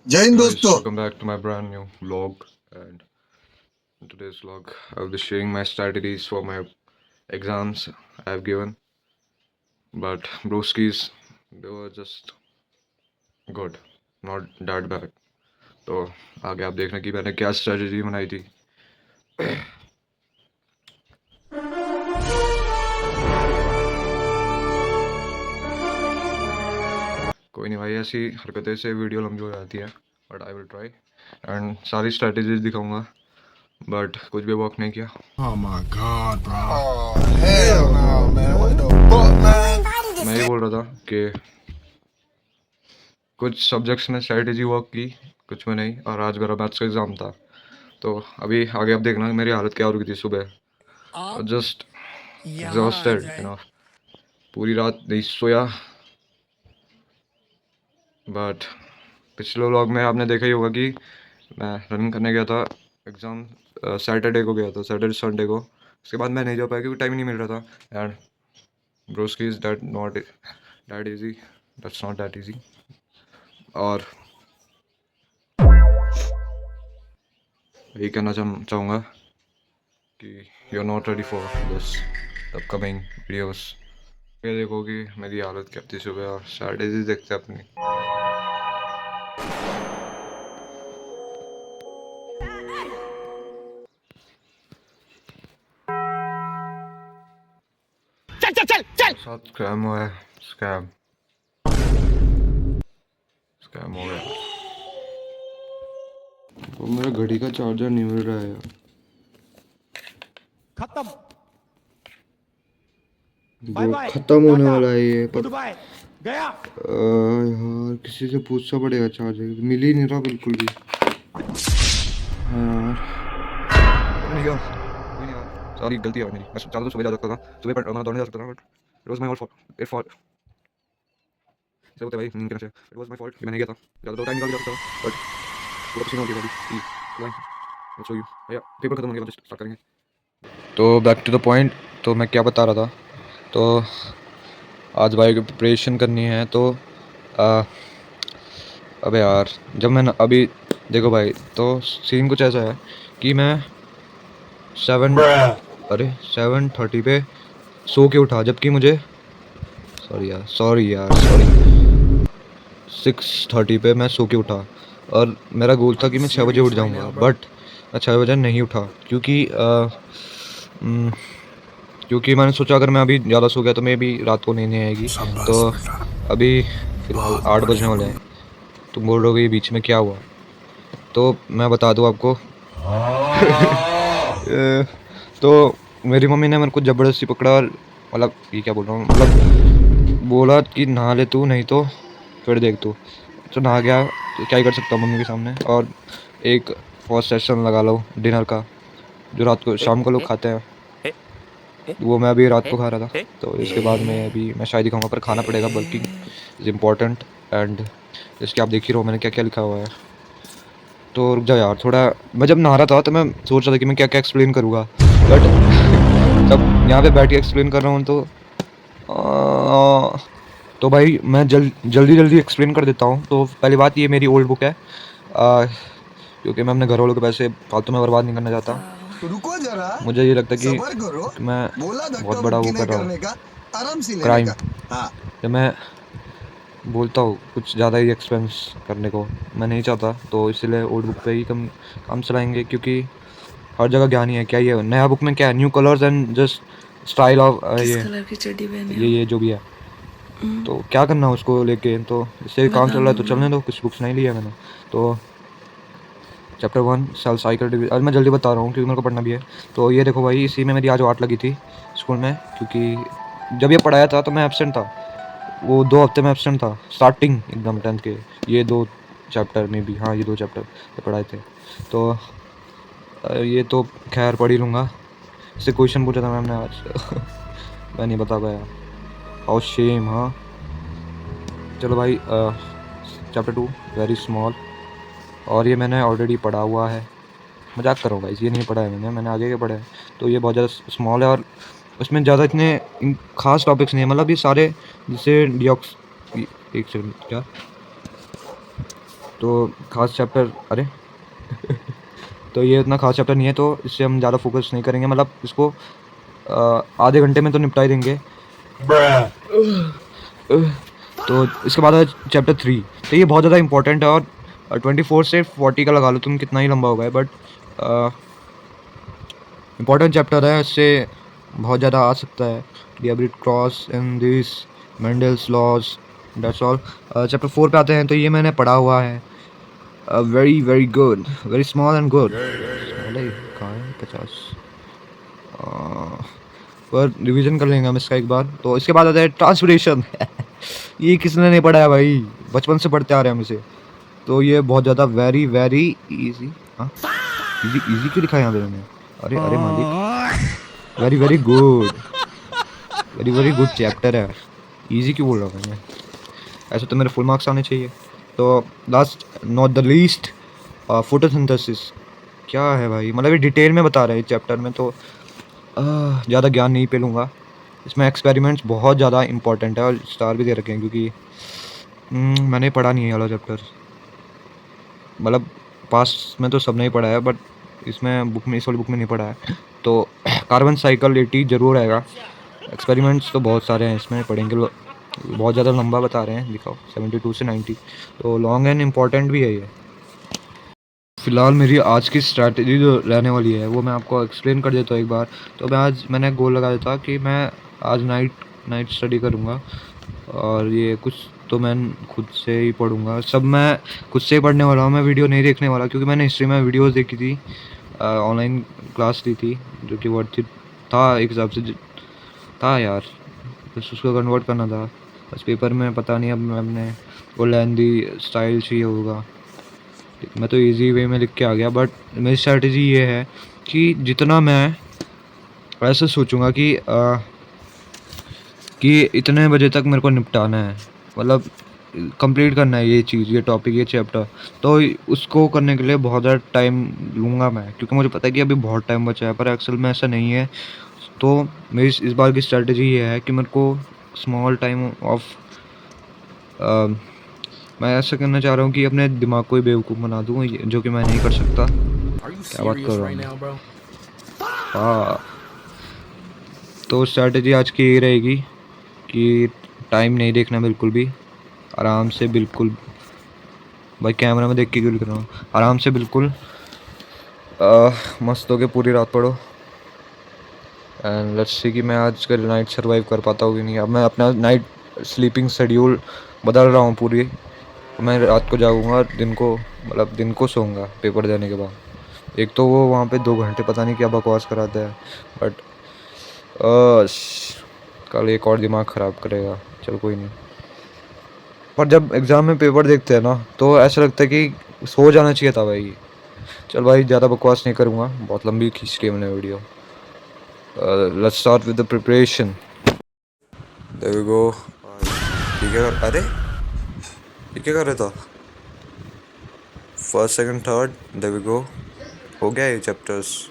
जय हिंद Guys, दोस्तों। welcome back to my brand new vlog. And in today's vlog, I'll be sharing my strategies for my exams I have given. But broskies, they were just good, not that bad. तो आगे आप देखना कि मैंने क्या strategy बनाई थी. कोई नहीं भाई, ऐसी हरकतें से वीडियो लंबी हो जाती है. But I will try and सारी स्ट्रेटजीज दिखाऊंगा. बट कुछ भी वर्क नहीं किया. Oh my God, bro. Oh hell no, man. What the fuck, man? मैं ये बोल रहा था कि कुछ सब्जेक्ट्स में स्ट्रेटजी वर्क की, कुछ में नहीं. और आज मेरा मैथ्स का एग्ज़ाम था. तो अभी आगे आप देखना मेरी हालत क्या हो रही थी सुबह. जस्ट एग्जॉस्टेड पूरी रात नहीं सोया. बट पिछले व्लॉग में आपने देखा ही होगा कि मैं रनिंग करने गया था. एग्ज़ाम सैटरडे को गया था, सैटरडे संडे को. उसके बाद मैं नहीं जा पाया क्योंकि टाइम नहीं मिल रहा था. And broski is that not that easy, that's not that easy. और यही कहना चाहूँगा कि you are not ready for this upcoming videos. ये देखो कि मेरी हालत क्या थी सुबह. और स्ट्रैटेजी देखते हैं अपनी. साथ स्कैम हुआ है. स्कैम स्कैम हो गया. वो मेरा घड़ी का चार्जर नहीं मिल रहा है यार. खत्म। बाय वो बाय, खत्म होने टाटा, वाला है ये. पर गुड बाय, गया। यार किसी से पूछना पड़ेगा. चार्जर मिल ही नहीं रहा बिल्कुल भी. हाँ यार, नहीं गया. कोई नहीं यार, सारी गलती है मेरी. मैं चाहता तो सुबह जा सकता था, सुबह पर मैं दौड़ने जा सकता था. But it was my all fault. ऐसे होता है भाई, नींद करने से. इट वाज माय फॉल्ट कि मैं नहीं गया था. ज़्यादा तो टाइम निकाल के जा सकता था. बट पूरा पसीना हो गया अभी. लाइन सो यू भैया, पेपर खत्म होने के बाद स्टार्ट करेंगे. तो बैक टू द पॉइंट. तो मैं क्या बता रहा था. तो आज भाई की प्रिपरेशन करनी है. तो आ, अबे यार, जब मैं अभी देखो भाई, तो सीन कुछ ऐसा है कि मैं 7:30 पे सो के उठा. जबकि मुझे सॉरी यार 6:30 पे मैं सो के उठा. और मेरा गोल था कि मैं 6 बजे उठ जाऊंगा. बट मैं 6 बजे नहीं उठा क्योंकि मैंने सोचा अगर मैं अभी ज़्यादा सो गया तो मैं भी रात को नींद नहीं आएगी. तो अभी फिलहाल 8 बजने वाले हैं. तुम बोल रहे हो कि बीच में क्या हुआ. तो मैं बता दूँ आपको. तो मेरी मम्मी ने मेरे को ज़बरदस्ती पकड़ा. और मतलब ये क्या बोल रहा हूँ, मतलब बोला कि नहा ले तू, नहीं तो फिर देख तू. तो नहा गया. तो क्या ही कर सकता हूँ मम्मी के सामने. और एक फर्स्ट सेशन लगा लो डिनर का, जो रात को शाम को लोग खाते हैं. वो मैं अभी रात को खा रहा था. तो इसके बाद में अभी मैं शायद ही खाऊंगा, पर खाना पड़ेगा. बल्कि इज़ इम्पॉर्टेंट. एंड इसके आप देख ही रहो मैंने क्या क्या लिखा हुआ है. तो रुक जाओ यार थोड़ा. मैं जब नहा रहा था तो मैं सोच रहा था कि मैं क्या क्या एक्सप्लेन करूँगा. बट जब यहाँ पे बैठ के एक्सप्लेन कर रहा हूँ तो भाई मैं जल्दी एक्सप्लेन कर देता हूँ. तो पहली बात, ये मेरी ओल्ड बुक है. क्योंकि मैं अपने घर वालों के पैसे फालतू में बर्बाद नहीं करना चाहता. तो रुको जरा, मुझे ये लगता है सबर करो। कि मैं बोला बहुत धक्का बड़ा मुक्की वो नहीं कर रहा हूँ, करने का, आराम से लेने क्राइम. का। हाँ, जब मैं बोलता हूँ कुछ ज़्यादा ही एक्सपेंस करने को, मैं नहीं चाहता. तो इसलिए ओल्ड बुक पे ही काम चलाएंगे. क्योंकि हर जगह ज्ञान ही है. क्या ये नया बुक में क्या है, new colours and just style of किस कलर की चड्डी पहने हो? ये जो भी है. तो क्या करना है उसको लेके. तो इससे काम चल रहा है तो चलने दो. कुछ बुक्स नहीं लिया मैंने. तो चैप्टर 1 सेल साइकिल डिवीजन. आज मैं जल्दी बता रहा हूँ क्योंकि मेरे को पढ़ना भी है. तो ये देखो भाई, इसी में मेरी आज 8 लगी थी स्कूल में. क्योंकि जब ये पढ़ाया था तो मैं एबसेंट था. वो 2 हफ्ते में एबसेंट था, स्टार्टिंग एकदम 10th के. ये 2 चैप्टर में भी, हाँ ये 2 चैप्टर पढ़ाए थे. तो ये तो खैर पढ़ ही लूँगा. इससे क्वेश्चन पूछा था मैम ने आज. मैं नहीं बता पाया. How shame. हाँ चलो भाई, चैप्टर 2 वेरी स्मॉल. और ये मैंने ऑलरेडी पढ़ा हुआ है. मजाक कर रहा हूँ गाइस, ये नहीं पढ़ा है मैंने आगे के पढ़ा है. तो ये बहुत ज़्यादा स्मॉल है. और उसमें ज़्यादा इतने खास टॉपिक्स नहीं है. मतलब ये सारे जैसे डिऑक्स, एक सेकंड क्या, तो खास चैप्टर अरे तो ये इतना खास चैप्टर नहीं है, तो इससे हम ज़्यादा फोकस नहीं करेंगे, मतलब इसको आधे घंटे में तो निपटा ही देंगे। तो इसके बाद है चैप्टर 3। तो ये बहुत ज़्यादा इंपॉर्टेंट है, और 24 से 40 का लगा लो तुम, कितना ही लंबा होगा है, बट इंपॉर्टेंट चैप्टर है, इससे बहुत ज़्यादा आ सकता है। Dihybrid cross in this Mendel's laws, that's all. Chapter 4 पे आते हैं, तो ये मैंने पढ़ा हुआ है। Very very good, very small and good. कहाँ है 50 पर रिवीजन कर लेंगे हम इसका एक बार। तो इसके बाद आता है ट्रांसपिरेशन ये किसने नहीं पढ़ा है भाई, बचपन से पढ़ते आ रहे हैं हम इसे। तो ये बहुत ज़्यादा वेरी वेरी इजी, हाँ इजी इजी क्यों लिखा है यहाँ पे मैंने? अरे अरे मालिक, very very good, very very good chapter है। इजी क्यों बोल रहा हूँ मैं? ऐसे तो मेरे फुल मार्क्स आने चाहिए। तो last not the least, photosynthesis क्या है भाई, मतलब ये डिटेल में बता रहे हैं चैप्टर में, तो ज़्यादा ज्ञान नहीं पे लूँगा। इसमें एक्सपेरिमेंट्स बहुत ज़्यादा इंपॉर्टेंट है, और स्टार भी दे रखे हैं, क्योंकि मैंने पढ़ा नहीं है वाला चैप्टर, मतलब पास में तो सब नहीं पढ़ा है, बट इसमें बुक में, इस वाली बुक में नहीं पढ़ा है। तो कार्बन साइकिल 80 ज़रूर आएगा। एक्सपेरिमेंट्स तो बहुत सारे हैं इसमें, पढ़ेंगे बहुत ज़्यादा लंबा बता रहे हैं, दिखाओ 72 से 90, तो लॉन्ग एंड इम्पॉर्टेंट भी है ये। फ़िलहाल मेरी आज की स्ट्रैटेजी जो रहने वाली है वो मैं आपको एक्सप्लेन कर देता हूँ एक बार। तो मैंने गोल लगा देता कि मैं आज नाइट स्टडी करूँगा, और ये कुछ तो मैं खुद से ही पढ़ूँगा, सब मैं खुद से ही पढ़ने वाला हूँ। मैं वीडियो नहीं देखने वाला, क्योंकि मैंने हिस्ट्री में वीडियोस देखी थी, ऑनलाइन क्लास ली थी, जो कि वर्थ इट था एक हिसाब से था यार, बस उसको कन्वर्ट करना था। बस पेपर में पता नहीं अब मैम ने वो लेंदी स्टाइल चाहिए होगा, मैं तो इजी वे में लिख के आ गया। बट मेरी स्ट्रैटेजी ये है कि जितना मैं ऐसे सोचूंगा कि इतने बजे तक मेरे को निपटाना है, मतलब कंप्लीट करना है ये चीज़, ये टॉपिक, ये चैप्टर, तो उसको करने के लिए बहुत ज़्यादा टाइम लूँगा मैं, क्योंकि मुझे पता है कि अभी बहुत टाइम बचा है, पर एक्चुअल में ऐसा नहीं है। तो मेरी इस बार की स्ट्रैटेजी ये है कि मेरे को स्मॉल टाइम ऑफ मैं ऐसा करना चाह रहा हूँ कि अपने दिमाग को ही बेवकूफ़ बना दूँ, जो कि मैं नहीं कर सकता। क्या बात कर रहा हूँ? हाँ, तो स्ट्रैटेजी आज की ये रहेगी कि टाइम नहीं देखना बिल्कुल भी, आराम से, बिल्कुल भाई कैमरा में देख के क्यों लिख रहा हूँ, आराम से बिल्कुल मस्त होके पूरी रात पढ़ो। एंड लेट्स सी कि मैं आज का नाइट सर्वाइव कर पाता हूँ कि नहीं। अब मैं अपना नाइट स्लीपिंग शेड्यूल बदल रहा हूँ पूरी, मैं रात को जागूंगा, दिन को सोऊंगा पेपर देने के बाद। एक तो वो वहाँ पे 2 घंटे पता नहीं क्या बकवास कराता है, बट कल एक और दिमाग ख़राब करेगा, चल कोई नहीं। पर जब एग्ज़ाम में पेपर देखते हैं ना, तो ऐसा लगता है कि सो जाना चाहिए था भाई। चल भाई, ज़्यादा बकवास नहीं करूँगा, बहुत लंबी खींच के मैंने video. Let's start with the preparation. There we go. ठीक है, अरे ये क्या कर रहा था? First second third, there we go. हो गया ये चैप्टर्स,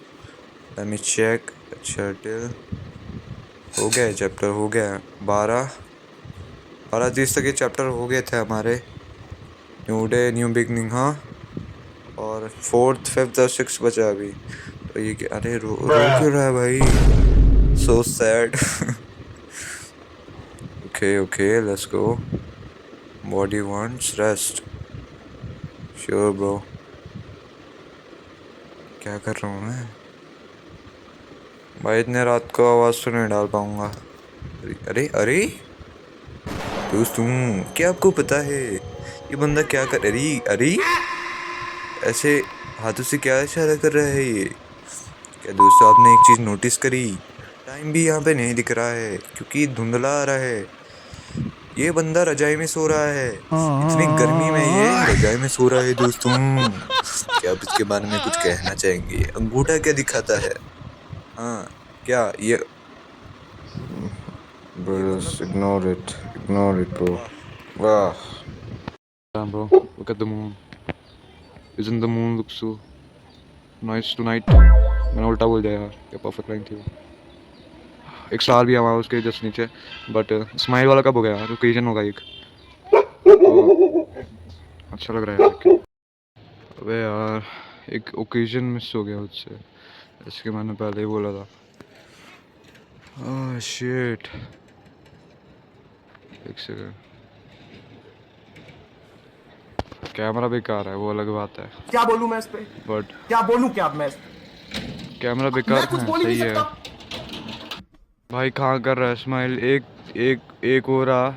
लेट मी चेक। अच्छा टिल हो गया ये चैप्टर, हो गया 12:30 तक ये चैप्टर हो गए थे हमारे। न्यू डे न्यू बिगनिंग, हाँ, और 4th 5th और 6th बचा अभी। तो ये क्या, अरे रो क्यों रहा है भाई? So sad. Okay let's go. Body wants rest, sure bro. क्या कर रहा हूँ मैं भाई? इतने रात को आवाज़ तो नहीं डाल पाऊँगा। अरे अरे दोस्तों, क्या आपको पता है ये बंदा क्या कर, अरे अरे ऐसे हाथों से क्या इशारा कर रहा है ये? क्या दोस्तों, आपने एक चीज़ नोटिस करी? टाइम भी यहाँ पे नहीं दिख रहा है, क्योंकि धुंधला आ रहा है। ये बंदा रजाई में सो रहा है, इतनी गर्मी में ये रजाई में सो रहा है दोस्तों। क्या आप इसके बारे में कुछ कहना चाहेंगे? अंगूठा क्या दिखाता है? हाँ क्या ये? Bros, ignore it, bro. Wow. Damn, bro, look at the moon. Isn't the moon look so nice tonight? मैंने उल्टा बोल दिया यार, क्या परफेक्ट लाइन थी वो। एक स्टार भी हवा उसके जस्ट नीचे, बट स्माइल वाला कब हो गया यार? ओकेजन होगा एक। अच्छा लग रहा है देख के। अबे यार एक ओकेजन मिस हो गया मुझसे, जैसे कि मैंने पहले ही बोला था। ओह शिट, एक सेकंड। कैमरा बेकार है वो अलग बात है, क्या बोलूं मैं इस पे, बट क्या बोलूं क्या मैं इस कैमरा पे? बेकार मैं कुछ है, बोल ही नहीं सही है। सकता। भाई कहाँ कर रहा है स्माइल? एक एक एक हो रहा,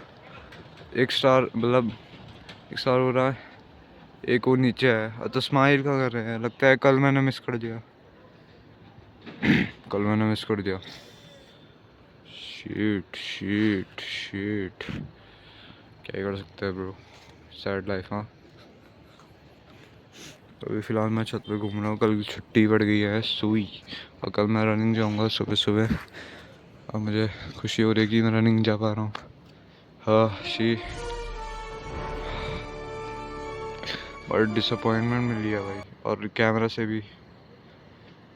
एक स्टार मतलब एक स्टार हो रहा है, एक वो नीचे है। तो स्माइल कहाँ कर रहे हैं? लगता है कल मैंने मिस कर दिया। कल मैंने मिस कर दिया। शीट शीट शीट, क्या ही कर सकते हैं ब्रो, सैड लाइफ। हाँ अभी फ़िलहाल मैं छत पे घूम रहा हूँ, कल छुट्टी पड़ गई है सुई, और कल मैं रनिंग जाऊँगा सुबह सुबह। और मुझे खुशी हो रही है कि मैं रनिंग जा पा रहा हूँ। हाँ शी, बट डिसअपॉइंटमेंट मिली है भाई। और कैमरा से भी,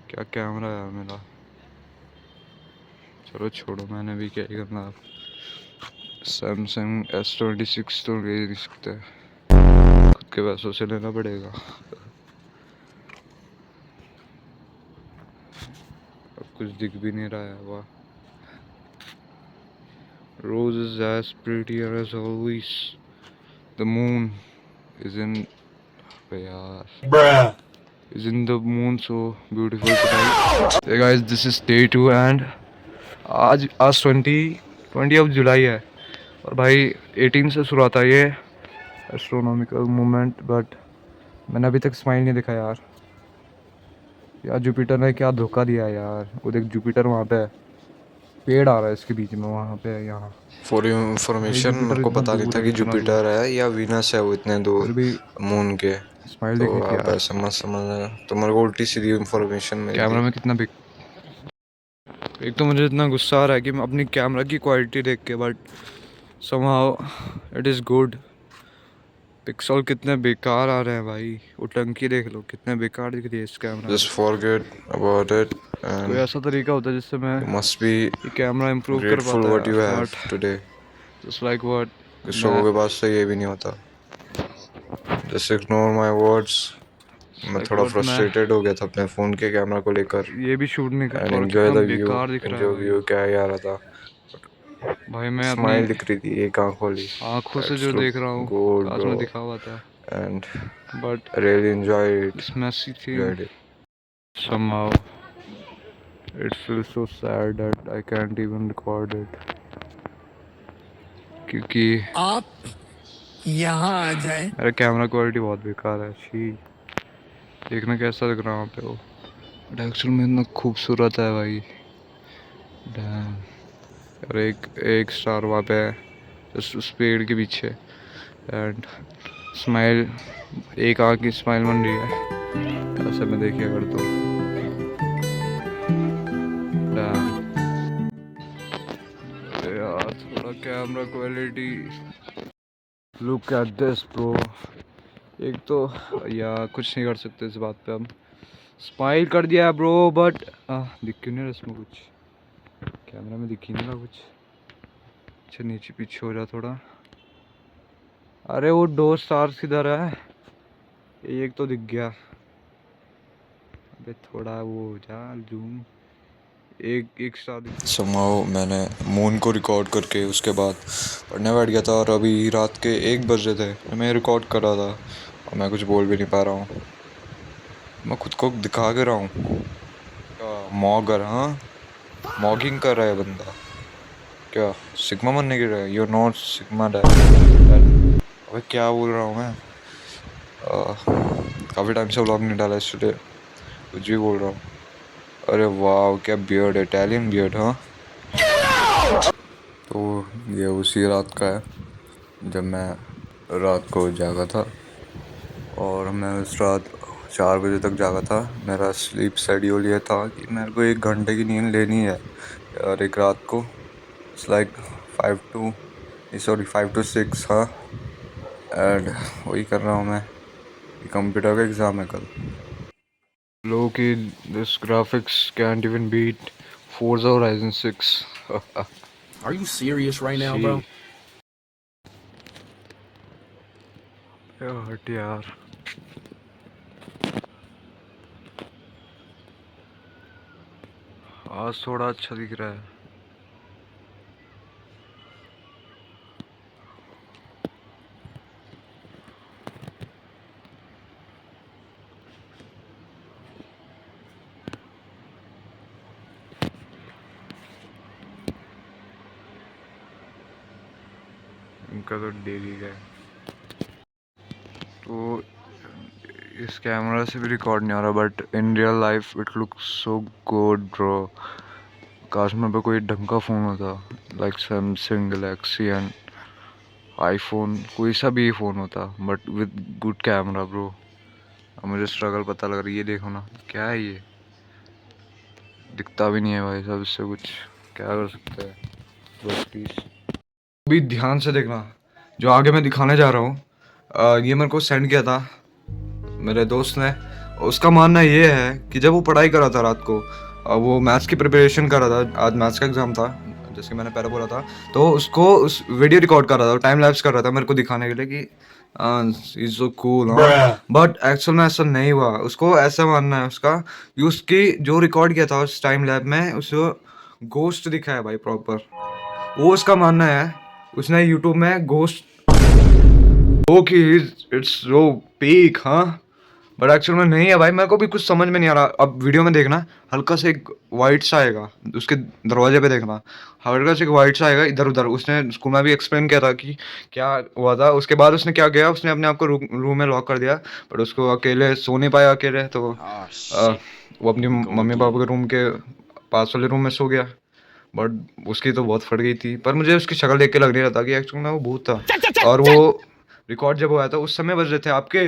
क्या कैमरा है मेरा। चलो छोड़ो, मैंने भी क्या ही करना। सैमसंग S26 तो ले नहीं सकते, खुद के पैसों से लेना पड़ेगा। अब कुछ दिख भी नहीं रहा है। वाह, Rose is as pretty as always. The moon is in, यार is in the moon so beautiful tonight. Hey guys, this is day 2 and आज 20 ऑफ जुलाई है, और भाई 18 से शुरू होता है ये एस्ट्रोनॉमिकल मूवमेंट। बट मैंने अभी तक स्माइल नहीं दिखा यार। यार जुपिटर ने क्या धोखा दिया यार। वो देख जुपिटर वहाँ पे है, पेड़ आ रहा है इसके बीच में, वहाँ पे है यहाँ। फॉर योर भाई इंफॉर्मेशन जुपिटर मेरे को इतना पता नहीं दूर था है, कि इतना दूर, जुपिटर है या वीनस है, वो इतने दूर फिर भी मून के। स्माइल तो देखनी थी आप यार। ऐसा मत समझना, तो मेरे को उल्टी सीधी इंफॉर्मेशन मिल कैमरा गई। में कितना बिग, एक तो मुझे इतना गुस्सा आ रहा है कि मैं अपनी कैमरा की क्वालिटी देख के, but somehow it is good. Pixel कितने बेकार आ रहे हैं भाई, वो टंकी देख लो कितने बेकार दिख रही है इस कैमरा में। जस्ट फॉरगेट अबाउट इट कोई एंड ऐसा तरीका होता है जिससे मैं यू मस्ट बी ये कैमरा इम्प्रूव कर ग्रेटफुल पाता व्हाट यार, you have but today. Just like what कुछ मैं, लोगों के पास तो ये भी नहीं होता। Just ignore my words. मैं लाइक थोड़ा व्हाट मैं फ्रस्ट्रेटेड हो गया था अपने फ़ोन के कैमरा को लेकर। ये भी शूट नहीं कर एंड पा रहा, एंजॉय कितना द व्यू, बेकार दिख रहा है एंजॉय भाई। व्यू क्या ही आ रहा था। भाई मैं अपनी स्माइल दिख रही थी एक आँख वाली। आँखों से दैट्स जो लुक देख रहा हूँ गुड काश ब्रो में दिखा हुआ था, and but really enjoyed this messy thing enjoyed it. somehow it feels so sad that I can't even record it, क्योंकि आप यहाँ आ जाएं। मेरा कैमरा क्वालिटी बहुत बेकार है। शी, देखना कैसा दिख रहा है वहाँ पे वो, बट एक्चुअल में इतना खूबसूरत है भाई। डैम, और एक स्टार वहाँ पे है जस्ट उस पेड़ के पीछे, एंड स्माइल, एक आँख की स्माइल बन रही है ऐसे मैं देखिए अगर तो। डैम यार, थोड़ा camera quality, look at this bro. एक तो यार कुछ नहीं कर सकते इस बात पे हम, स्माइल कर दिया है ब्रो, बट दिख क्यों नहीं रहा इसमें कुछ, कैमरा में दिख ही नहीं रहा कुछ। अच्छा नीचे पीछे हो जा थोड़ा। अरे वो दो स्टार्स किधर है? एक तो दिख गया, अबे थोड़ा वो हो जा जूम, एक स्टार दिख। Somehow मैंने मून को रिकॉर्ड करके उसके बाद पढ़ने बैठ गया था, और अभी रात के 1 बज रहे थे मैं रिकॉर्ड कर रहा था, और मैं कुछ बोल भी नहीं पा रहा हूँ। मैं खुद को दिखा के रहा हूँ मॉगर। हाँ मॉगिंग कर रहा है बंदा, क्या सिग्मा बनने की रहा है? You not sigma dad. अबे क्या बोल रहा हूँ मैं? काफ़ी टाइम से व्लॉग नहीं डाला इसलिए कुछ भी बोल रहा हूँ। अरे वाह क्या बियर्ड है, इटालियन बियर्ड। हाँ तो ये उसी रात का है जब मैं रात को जागा था, और मैं उस रात 4 बजे तक जागा था। मेरा स्लीप शेड्यूल ये था कि मेरे को 1 घंटे की नींद लेनी है और एक रात को। It's like 5 to 6। हाँ एंड वही कर रहा हूँ मैं। कंप्यूटर का एग्ज़ाम है कल। Low key, this graphics can't even beat Forza Horizon 6. Are you serious right now, bro? She, हट यार। आज थोड़ा अच्छा दिख रहा है। इनका तो डेली का है। तो इस कैमरा से भी रिकॉर्ड नहीं आ रहा, but in real life it looks so good bro. काश मेरे पे कोई ढंग का फ़ोन होता, like Samsung Galaxy and iPhone, कोई सा भी फ़ोन होता but with good camera bro. अब मुझे स्ट्रगल पता लग रहा है। ये देखो ना, क्या है ये, दिखता भी नहीं है भाई साहब इससे कुछ। क्या कर सकते हैं बस प्लीज़। अभी ध्यान से देखना, जो आगे मैं दिखाने जा रहा हूँ, ये मेरे को सेंड किया था मेरे दोस्त ने। उसका मानना ये है कि जब वो पढ़ाई कर रहा था रात को, वो मैथ्स की प्रिपरेशन कर रहा था, आज मैथ्स का एग्ज़ाम था जैसे मैंने पहले बोला था, तो उसको उस वीडियो रिकॉर्ड कर रहा था, टाइम लैप्स कर रहा था मेरे को दिखाने के लिए कि is so cool. But actual में ऐसा नहीं हुआ। उसको ऐसा मानना है उसका कि उसकी जो रिकॉर्ड किया था उस टाइम लैब में, उसको गोस्ट दिखा है भाई प्रॉपर। वो उसका मानना है, उसने यूट्यूब में ghost okay it's so peak, हाँ, बट एक्चुअल में नहीं है भाई। मेरे को भी कुछ समझ में नहीं आ रहा। अब वीडियो में देखना, हल्का से एक वाइट सा आएगा उसके दरवाजे पे, देखना हल्का से एक वाइट सा आएगा इधर उधर। उसने स्कूल में भी एक्सप्लेन किया था कि क्या हुआ था। उसके बाद उसने क्या किया, उसने अपने आप को रूम में लॉक कर दिया, बट उसको अकेले सो नहीं पाया अकेले, तो वो अपनी मम्मी पापा के रूम के पास वाले रूम में सो गया। बट उसकी तो बहुत फट गई थी, पर मुझे उसकी शक्ल देख के लग नहीं रहा था कि एक्चुअल में वो भूत था। और वो रिकॉर्ड जब हुआ था उस समय बज रहे थे आपके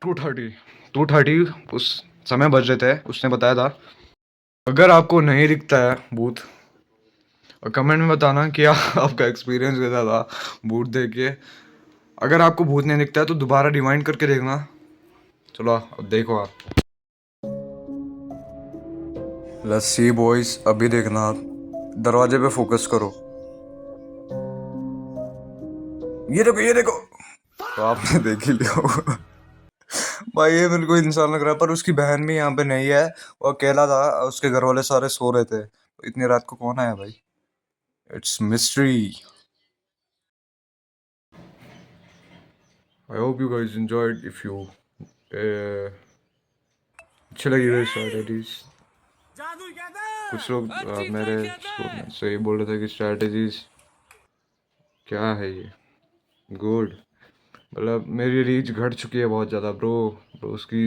2:30 उस समय बज रहे थे। उसने बताया था। अगर आपको नहीं दिखता है भूत, और कमेंट में बताना कि आपका एक्सपीरियंस कैसा था भूत देख के। अगर आपको भूत नहीं दिखता है तो दोबारा रिवाइंड करके देखना। चलो अब देखो आप। लेट्स सी बॉयज, अभी देखना आप, दरवाजे पे फोकस करो। ये देखो ये देखो, तो आपने देख ही लिया होगा। भाई ये मेरे को इंसान लग रहा है, पर उसकी बहन भी यहाँ पे नहीं है, वो अकेला था, उसके घर वाले सारे सो रहे थे। तो इतनी रात को कौन आया भाई? It's mystery. I hope you guys enjoyed. If you अच्छे लगी हुई स्ट्रैटेजीज। कुछ लोग मेरे स्टूडेंट से ये बोल रहे थे कि स्ट्रैटेजीज क्या है ये, गुड। मतलब मेरी रीच घट चुकी है बहुत ज़्यादा ब्रो। उसकी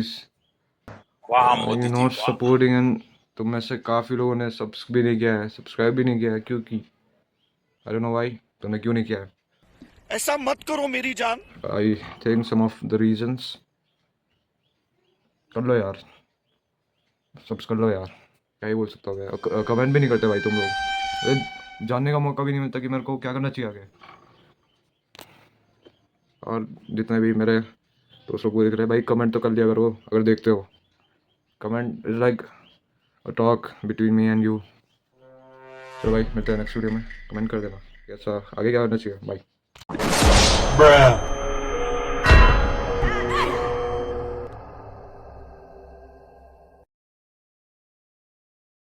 नॉट सपोर्टिंग, एंड तुम में से काफ़ी लोगों ने सब्सक्राइब भी नहीं किया है, क्योंकि आई डोंट नो व्हाई। तुमने क्यों नहीं किया है? ऐसा मत करो मेरी जान। I think some of the reasons. कर लो यार, सब्स कर लो यार, क्या ही बोल सकता हूँ मैं। कमेंट भी नहीं करते भाई तुम लोग। जानने का मौका भी नहीं मिलता कि मेरे को क्या करना चाहिए आगे। और जितने भी मेरे दोस्त लोग देख रहे हैं भाई, कमेंट तो कर दिया करो अगर देखते हो। Comment is like a talk between me and you. चलो भाई, मिलते हैं नेक्स्ट वीडियो में। कमेंट कर देना कैसा आगे क्या करना चाहिए। बाय।